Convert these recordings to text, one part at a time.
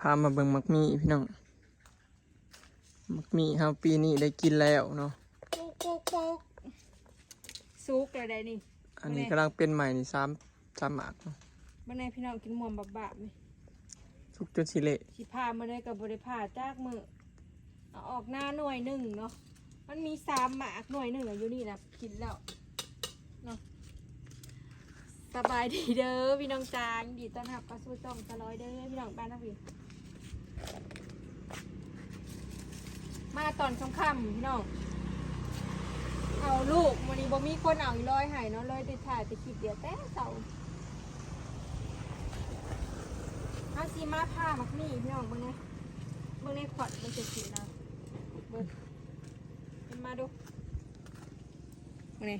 พามาเบิ่งมักมีพี่น้องมักมีเฮาปีนี้ได้กินแล้วเนาะซุกเลยได้นี่อันนี้กำลังเป็นใหม่นี่สามหมากเนาะมื่อในพี่น้องกินม่วงบับๆนี่สุกจนสิเละสิพามาได้กับบริพาจากมือเอาออกหน้าหน่วยหนึ่งเนาะมันมี3 หมากหน่วยหนึ่งอยู่นี่นะกินแล้วเนาะสบายดีเด้อพี่น้องจางดีต้อนรับเข้าสู่ช่องสลอยเด้อพี่น้องบ้านนะพี่มาตอนค่ำๆพี่น้องเอาลูกวันนี้บ่มีคนเอาอีร้อยให้เนาะเลยได้ถ่ายไปคลิปเดียวแต่เสาเอาซีมาผ้ามักนี่พี่น้องเบิ่งในขวดมันจะสีนะเบิ่งเป็นมาดูเบิ่งนี่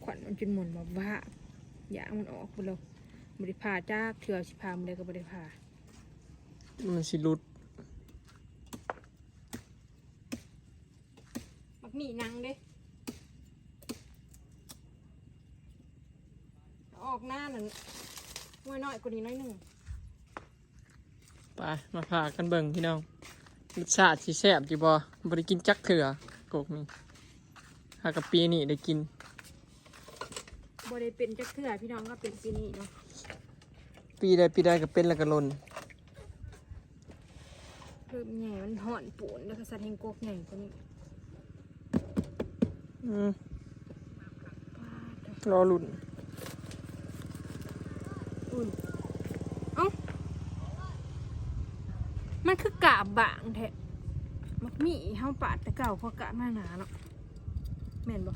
ขวดมันจนหมุนแบบว่าอยางมันออกไปแล้วบริพาจากเถื่อสิพามันเลยกับบริพามันสิรุดมักนี่นังเด้ออกหน้านั่นน้อยกว่านี้น้อยหนึ่งไปมาพากันเบิ่งพี่น้องรสชาติสิแซ่บจิบ่บ่ได้กินจักเถื่อกกนี่หากับปีนี้ได้กินบ่ได้เป็นจักเถื่อพี่น้องก็เป็นปีนี้เนาะปีใดก็เป็นแล้วก็หล่นเพิ่มใหญ่มันห่อนปูนแล้วก็สัตว์แห่งกกใหญ่กว่านี้รอลุ่นเอ้ามันคือกาบบางแท้มักมีเฮาปาดแต่เก่าพอกะหน้าหนาเนาะแม่นบ่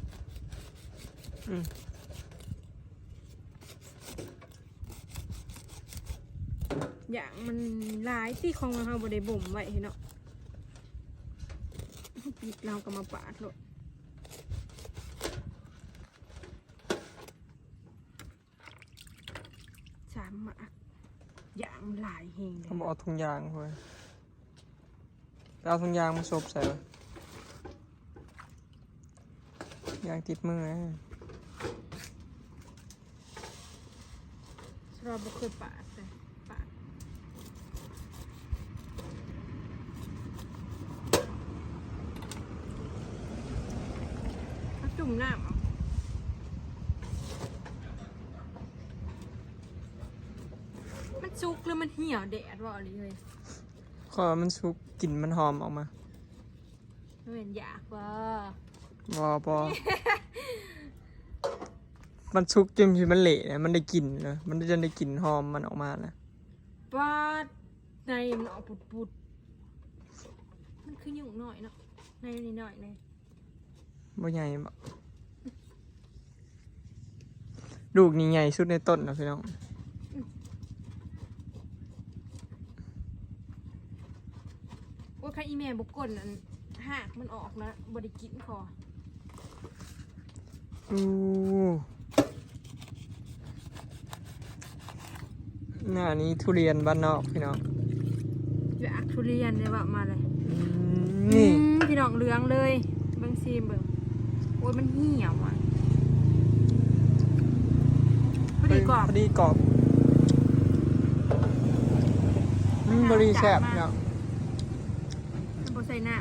อย่างมันหลายที่ของเราบ่ได้บ่มไว้เนาะปิดเราก็มาปาดโลด3 หมากอย่างหลายแฮงเลยเขาบอกเอาถุงยางไว้เอาถุงยางมาซบใส่ไว้ยางติดมือเราบ่เคยปาดเลยปาดเอาจุ่มน้ำมันซุกหรือมันเหี่ยวแดดว่าอะไรเลยขอมันสุกกลิ่นมันหอมออกมาไม่เป็นอยากว่าพอ มันสุกจนมันเละนะมันได้กลิ่นนะมันจะได้กลิ่นหอมมันออกมานะปาดในมันออกปุดมันคือหยุ่งหน่อยเนาะในนี่หน่อยเลยบ่ใหญ่บ่ลูกนี่ใหญ่สุดในต้นนะพี่น้องว่าใครอีเมลบุกกลนั่นหากมันออกนะบริกินคอหน้านี้ทุเรียนบ้านนอกพี่น้องอยากทุเรียนเลยว่ามาเลยนี่พี่น้องเหลืองเลยเบิ่งซีมเบิ่งโอ้ยมันเหี่ยวอ่ะพอดีกรอบบริแซ่บเนาะพอใส่น้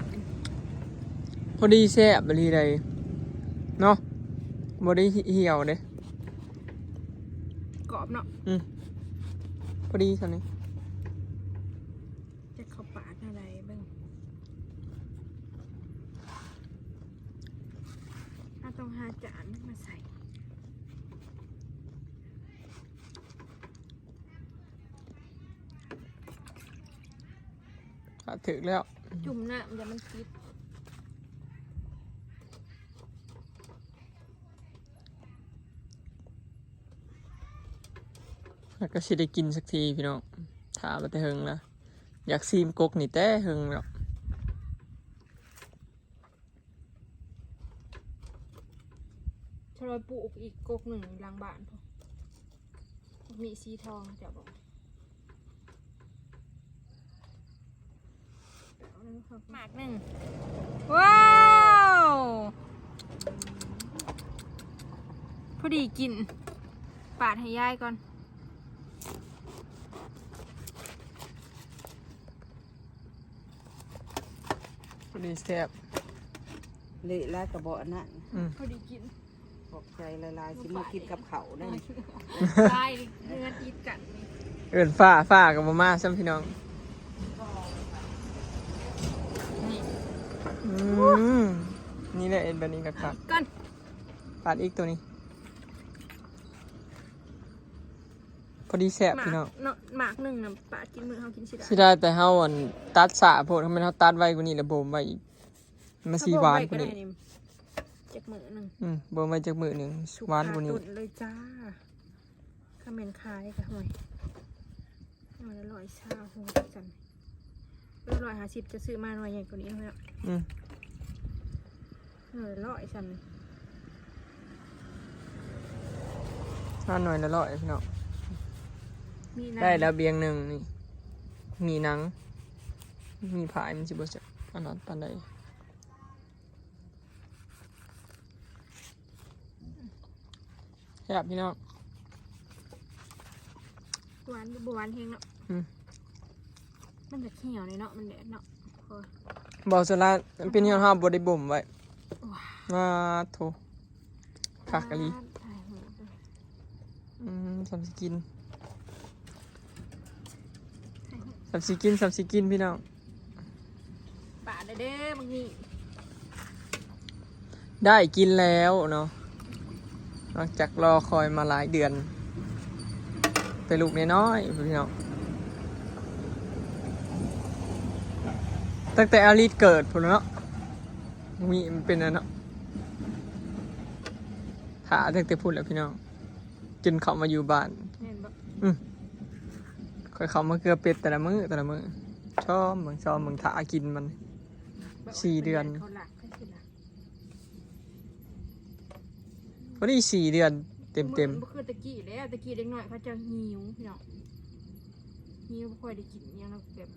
พอดีแซ่บบริใดเนาะบริเหี่ยวเด้กรอบเนาะพอดีเท่านี้จะเข้าปากอะไรเบิ่งถ้าต้องหาจานมาใส่ถึงแล้วจุ่มน้ำอย่ามันคิดแล้วก็สิได้กินสักทีพี่น้องถามมาแต่เฮงแล้วอยากซีมกกนี่แต่เฮงแล้วชลอยปลูกอีกกกหนึ่งหลังบ้านพอมีสีทองจะบอกหมากหนึ่งว้าวพอดีกินปาดให้ยายก่อน พอดีแซ่บ เละแล้วกระบอกนั่น พอดีกิน ขอบใจละลายสิมากินกับเขาได้ ได้เนื้อติดกันนี่ เอิ้นฝ้ากับบ่มาซ้ำพี่น้องนี่แหละเอ็นแบบนี้ครับ กัน ปาดอีกตัวนี้พอดีแซ่บพี่น้อง หมากหนึ่งน่ะปาดกินมือเขากินสิได้ สิได้แต่เฮาอันตัดสะโพดทำไมเฮาตัดไว้กว่านี้แล้วบ่มไว้อีกมันสิหวานกว่านี้ จากมือหนึ่ง บ่มไว้จักมื้อหนึงหวานกว่านี้ ตุ่นเลยจ้าข้าเมนคายค่ะห่วยหน่อยละ100ชาโหจัน150จะซื้อมาหน่อยใหญ่กว่านี้แล้ว อืม หน่อยละ100จัน ถ้าหน่อยละ100พี่น้อง มีน้ำ ได้แล้วเบียงหนึงนี่มีหนังมีผายมันสิบ่แซ่บอันนั้นปานใดแซ่บพี่น้อง หวานบหวานเฮงเนาะ มันจะเขียวเลยเนาะ มันแดดเนาะพอ บอกสละมันเป็นเฮียเฮาบ่ได้บ่มไว้ว่าโถคักอะลี ถ่ายหูด้วย สำสิกินสำสิกินพี่น้อง ป่าเด้อบางที ได้กินแล้วเนาะหลังจากรอคอยมาหลายเดือนแต่ลูกน้อยๆพี่น้องตั้งแต่อาลีดเกิดพุ่นเนาะมีมันเป็นอันเนาะถาตั้งแต่พูดแล้วพี่น้องจนเขามาอยู่บ้าน เห็นปะ ค่อยเขามาเกลือเป็ดแต่ละมื้อชอบเมืองถากินมัน 4 เดือน เขาหลักก็คือหลัก พอดี4 เดือนเต็ม บ่คือตะกี้แล้วตะกี้เด็กน้อยเขาจะหิวพี่น้องหิวบ่ค่อยได้กินอยังแบบ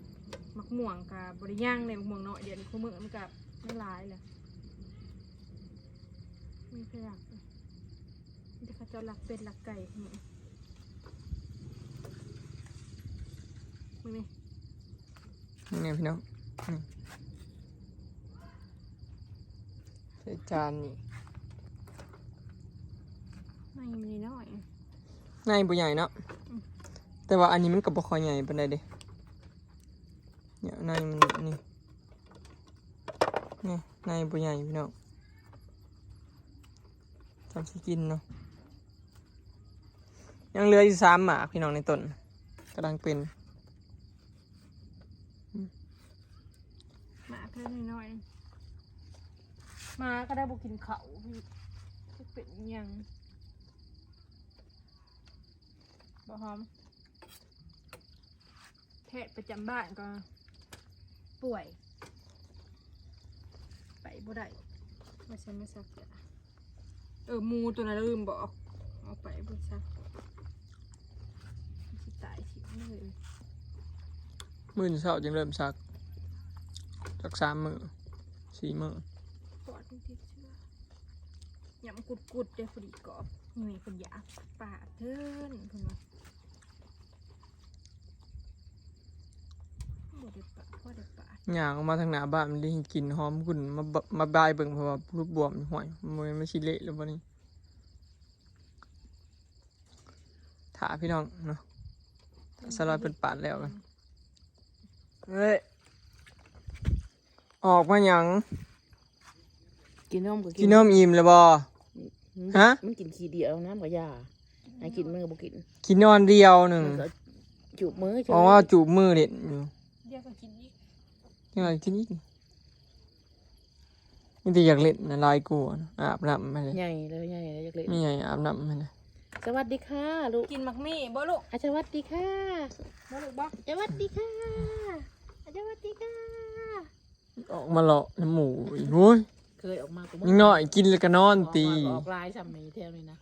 มักม่วงกับบริย่างเลยมักม่วงเนาะเดี๋ยวนี้เขาเมื่อมันกับไม่ร้ายเลยไม่เคยหลักเลยเดี๋ยวเขาจะหลักเป็ดหลักไก่มึงนี่ ๆนี่พี่น้องนี่ใส่จานนี่ ไม่มีน้อย ในบ่ใหญ่เนาะแต่ว่าอันนี้มันก็บ่ค่อยใหญ่ปานใดเด้เนี่ยในมันนี่ในบ่ใหญ่พี่น้องทำสิกินเนาะยังเหลืออยู่3 หมากพี่น้องในต้นกำลังเป็น หมาเพิ่มน้อยมาก็ได้บุกินเขาพี่จะเป็นยังบ่หอมแพทย์ประจำบ้านก็ป่วยไปบ่ได้มาฉันไม่ซักจ้ะมูตัวนั้นลืมบอกเอาไปบ่ซักสิตายสิเลย มื้อนี้เช้าจึงเริ่มซักจัก3 มื้อ4 มื้อ ปอดมันติดเชื้อหยำกุดๆเด้พอดีกรอบนี่คนอยากปาดเทินคนว่าบ่ได้ปาดพ่อได้ปาด ย่างออกมาทางหน้าบ้านมันได้กลิ่นหอมกุ่นมาบายเบิ่งเพราะว่ารูปบวมห่วยมันสิเละแล้วบ่นี่ถาพี่น้องเนาะสลอยเป็นปาดแล้วกันเฮ้ยออกมาหยัง กินนมก็ กินนมอิ่มแล้วบ่ ฮะ มันกินขี้เดียวน้ำกับยาให้กินมือบ่กิน กินนอนเดียวหนึ่ง มันก็จูบมือ อ๋อจูบมือเด็ดอยู่ เดี๋ยวก็กินอีก ยังไงกินอีกนี่แต่อยากเล่นนะลายกูนะอาบน้ำมาเลย ใหญ่เลยใหญ่เลยจักเล็ก ไม่ใหญ่อาบน้ำมาเลย สวัสดีค่ะลูก กินมักมี่บ่ลูก สวัสดีค่ะ บ่ลูกบ่ สวัสดีค่ะสวัสดีค่ะ ออกมาเลาะน้ำหมูอีกโว้ย เคยออกมากู ยังน้อยกินแล้วก็นอนตี ออกลายซ้ำนี้เท่านี้นะ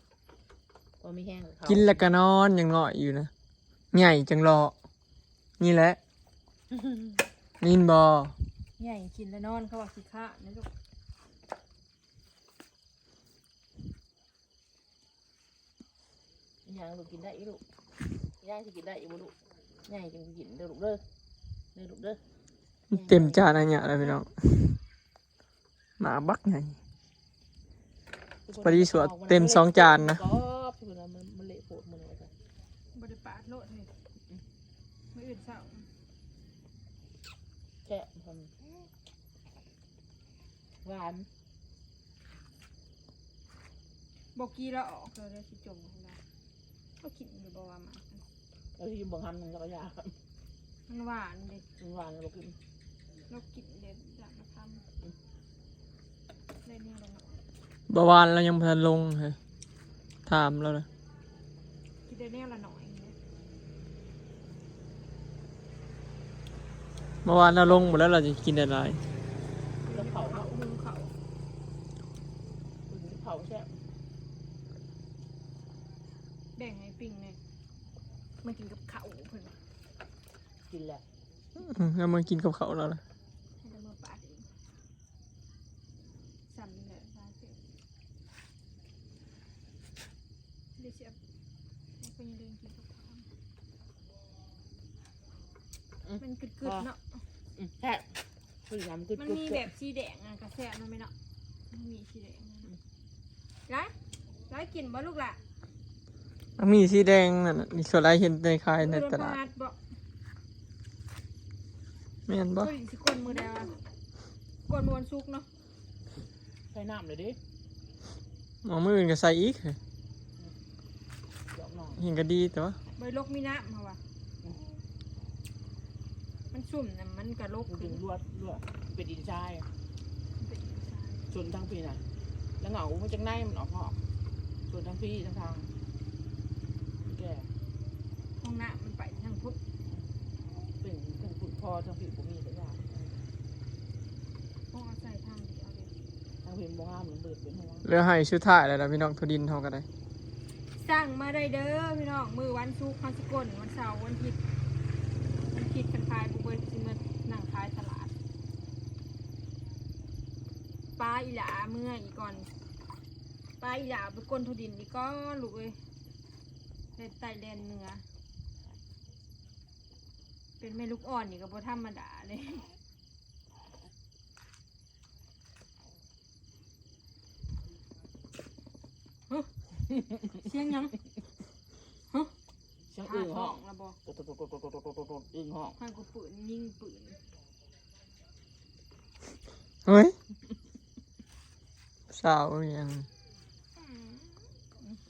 พอมีแห้งกับเขา กินแล้วก็นอนยังน้อยอยู่นะใหญ่จังรอนี่แหละนินบอ ใหญ่กินแล้วนอนเขาว่าสิคะนะลูก ย่างลูกกินได้อีลูกย่างสิกินได้อีบ่ลูกย่างกินเด้อลูกเด้อเด้อลูกเด้อ เต็มจานอันเนี้ยเลยพี่น้อง หมาบักไง พอดีสวดเต็ม2 จานนะ ก็มันเละโผล่มันเลยจ้ะ บริปาดโลดเลยไม่อื่นเศร้า แช่พอมหวาน บอกกี้เราออกเราได้สิจมของเราก็กินอยู่บ่ว่ามา แล้วที่บังคับหนึ่งก็ยาก มันหวานเด็ด มันหวานเรากิน เรากินเด็ดจากมาทำได้เนี่ยลงมา เมื่อวานเรายังพันลงเลยถามเราเลย กินได้เนี่ยละหน่อยเนี่ย เมื่อวานเราลงหมดแล้วเราจะกินอะไร แล้วเผา เขาหุงเขา เผาแช่ แบ่งให้ปิ้งเนี่ยมากินกับเขาเพิ่น กินแหละ แล้วมากินกับเขาเราเลย ให้เรามาปาดเองสั่นเลยปาดเสร็จเดี๋ยวเสียบแล้วก็ยังเดินกินกับเขามันกึดๆเนาะ แช่คือน้ำกึด มันมีแบบสีแดงอ่ะกระแสมันไหมเนาะมันมีสีแดงร้ายกินบ่ลูกล่ะ มีสีแดงนั่นน่ะนี่ส่วนไรเห็นในขายในตลาด บ่ ไม่เห็นบ่ ก็สิกลมือเดียวกลมวนซุกเนาะ ใส่น้ำเลยดิ เอามืออื่นก็ใส่อีก หยอกหน่อย เห็นก็ดีแต่ว่า ใบลกมีน้ำเหรอวะมันสุ่มน่ะมันกะลก มัน ขึ้ ดึ น งลวดเป็นดินทรายชนทั้งปีน่ะแล้วเหงามันจากในมันออกหอกชนทั้งปีทั้งทางแก่ ห้องน้ำมันไปทางพุทธ เป็นทั้งขุดพอทั้งปีผมมีแต่ยาก ห้องเอาใส่ทางเดียวเลย ทั้งปีบ่งามเหมือนเบิดเป็นหัว เหลือให้ชุดท้ายแล้วนะพี่น้องทุดินเท่ากันได้ สั่งมาได้เด้อพี่น้องมือวันซุกเขาสิกลวันเสาร์วันอาทิตย์กันขายบุเบิร์สิมานั่งขายตลาดปลาอีหลาเมื่ออีกก่อนปลาอีหลาไปก้นทุดินอีกก้อนลูกเอ้ยในไตแดนเหนือเป็นแม่ลูกอ่อนนี่ก็บ่ธรรมดาเลยฮะเสียงหยังฮะ เสียงอึ่งห้อง ละบ่ ตดอึ่งห้อง ให้กูปืนยิงปืน เฮ้ยสาวยัง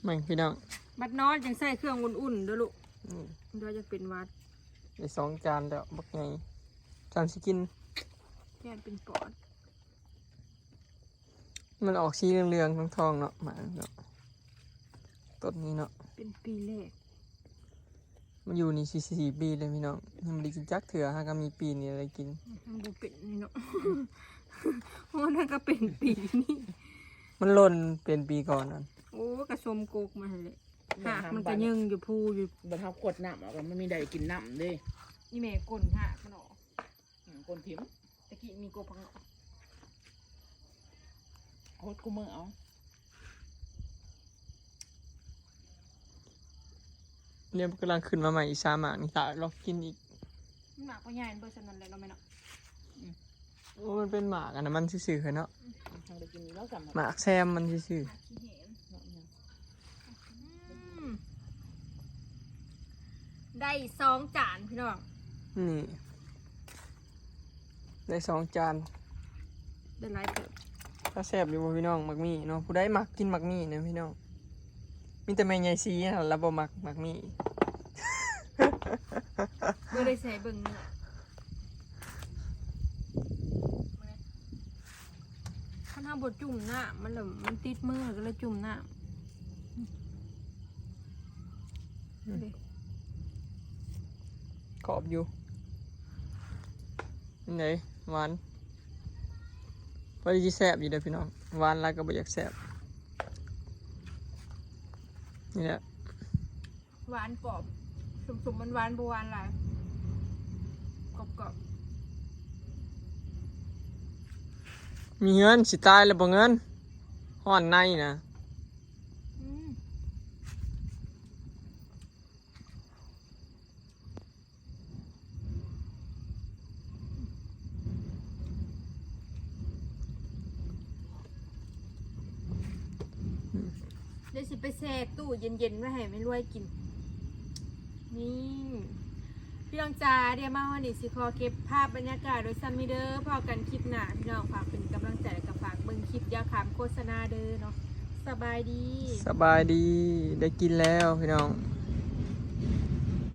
ไม่พี่น้อง บัดนอนจังใส่เครื่องอุ่นๆเด้อลูก นี่ เดี๋ยวจะเป็นหวัด ได้2 จานแล้วบักไงจานสิกิน แค่เป็นปอด มันออกสีเหลืองๆทองๆเนาะหมาเนาะต้นนี้เนาะ เป็นปีแรก มันอยู่นี่4 ปีเลยพี่น้องยังไม่ได้กินจักเถื่อฮะก็มีปีนี้อะไรกิน มันบ่เป็นนี่เนาะ โอ้นั่นก็เป็นปีนี่ มันหล่นเป็นปีก่อนนั่น โอ้กระสมโกกมาเลยหากมันก็ยังอยู่พูอยู่ บรรทับกดน้ำออกมันมีใดกินน้ำดิ นี่แม่กลนหากมันออก คนพิมพ์ ตะกี้มีโกพังออก โคตรกูมือเอา เนี่ยกำลังขึ้นมาใหม่อีก3 หมากนี่ตาเรากินอีก มันหมากก็ใหญ่เบอร์สนั่นเลยเนาะแม่เนาะ โอ้มันเป็นหมากอันนั้นมันซื่อๆเนาะ ทางได้กินแล้วกัน หมากแซมมันซื่อ หมากขี้เหมอืมได้2 จานพี่น้อง ๆนี่ได้2 จาน ได้หลายเติบ ถ้าแซบอยู่บ่พี่น้องมักมี่เนาะผู้ใดมักกินมักมี่นะพี่น้องมีแต่แม่ใหญ่ซีนะแล้วบ่มักมี่ เบอร์ได้ใส่เบิ่งนี่ข้าหน้าบดจุ่มหน้ามันเลยมันติดมือก็เลยจุ่มหน้า กรอบอยู่นี่ไหนหวานพอดีแซบอยู่เด้อพี่น้องหวานแล้วก็บ่อยากแซบนี่แหละ หวานกรอบสุ่มๆมันหวานบหวานหลายกรอบ มีเงินสิตายแล้วบ่เงินฮ้อนในนะ ๆ ดี๋ยวสิไปแช่ตู้เย็นๆไว้ให้ไม่รวยกินนี่พี่น้องจ๋าเดี๋ยวมาวันนี้สิขอเก็บภาพบรรยากาศโดยซัมมิเดอร์พอกันคลิปหน้าพี่น้องฝากเป็นกำลังใจกับฝากเบิ่งคลิปยาขามโฆษณาเด้อเนาะสบายดี สบายดีได้กินแล้วพี่น้อง